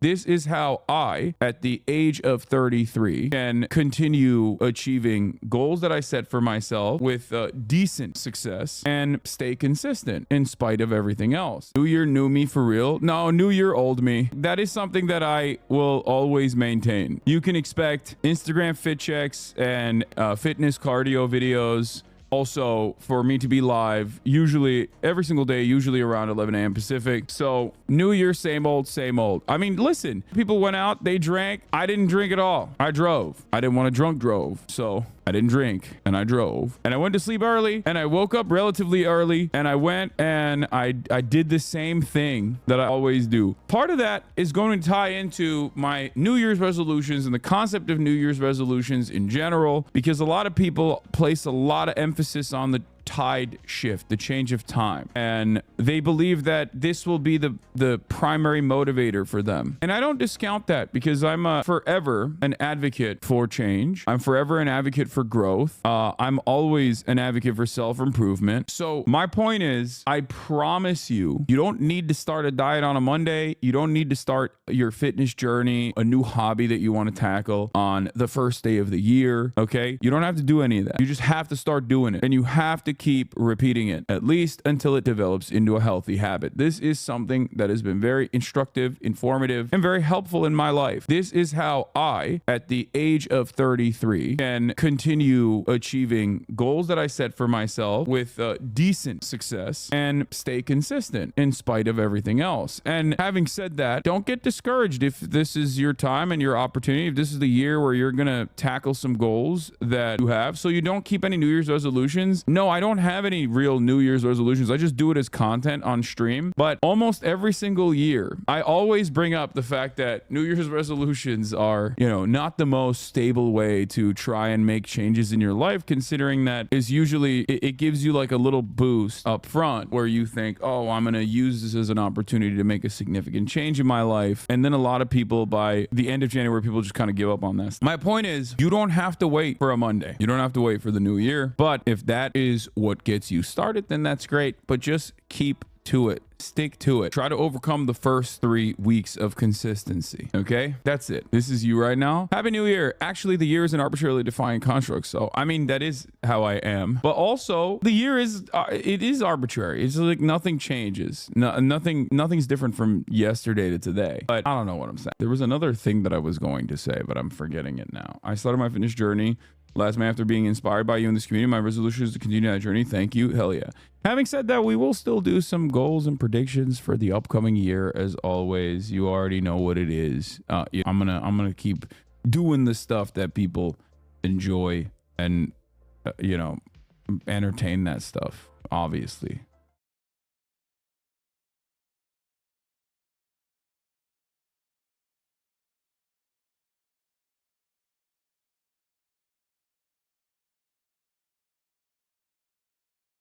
This is how I, at the age of 33, can continue achieving goals that I set for myself with decent success and stay consistent in spite of everything else. New year, new me for real? No, new year, old me. That is something that I will always maintain. You can expect Instagram fit checks and fitness cardio videos. Also, for me to be live, usually every single day, usually around 11 a.m. Pacific. So, New Year, same old, same old. I mean, listen, people went out, they drank. I didn't drink at all. I drove. I didn't want to drunk drove. So, I didn't drink and I drove. And I went to sleep early and I woke up relatively early and I went and I did the same thing that I always do. Part of that is going to tie into my New Year's resolutions and the concept of New Year's resolutions in general, because a lot of people place a lot of emphasis on the tide shift, the change of time, and they believe that this will be the primary motivator for them. And I don't discount that, because I'm forever an advocate for change. I'm forever an advocate for growth. I'm always an advocate for self-improvement. So my point is, I promise you, you don't need to start a diet on a Monday. You don't need to start your fitness journey, a new hobby that you want to tackle on the first day of the year. Okay, you don't have to do any of that. You just have to start doing it, and you have to keep repeating it, at least until it develops into a healthy habit. This is something that has been very instructive, informative, and very helpful in my life. This is how I, at the age of 33, can continue achieving goals that I set for myself with decent success and stay consistent in spite of everything else. And having said that, don't get discouraged if this is your time and your opportunity, if this is the year where you're gonna tackle some goals that you have. So you don't keep any New Year's resolutions. No, I don't have any real New Year's resolutions. I just do it as content on stream. But almost every single year, I always bring up the fact that New Year's resolutions are, not the most stable way to try and make changes in your life, considering that is usually, it gives you like a little boost up front where you think, oh, I'm going to use this as an opportunity to make a significant change in my life. And then a lot of people, by the end of January, people just kind of give up on this. My point is, you don't have to wait for a Monday. You don't have to wait for the new year. But if that is what gets you started, then that's great. But just keep to it. Stick to it. Try to overcome the first 3 weeks of consistency. Okay? That's it. This is you right now. Happy New Year. Actually, the year is an arbitrarily defined construct. So, I mean, that is how I am. But also, the year is, it is arbitrary. It's like nothing changes. Nothing's different from yesterday to today. But I don't know what I'm saying. There was another thing that I was going to say, but I'm forgetting it now. I started my fitness journey last May after being inspired by you in this community. My resolution is to continue that journey. Thank you. Hell yeah. Having said that, we will still do some goals and predictions for the upcoming year. As always, you already know what it is. I'm gonna keep doing the stuff that people enjoy and entertain that stuff, obviously.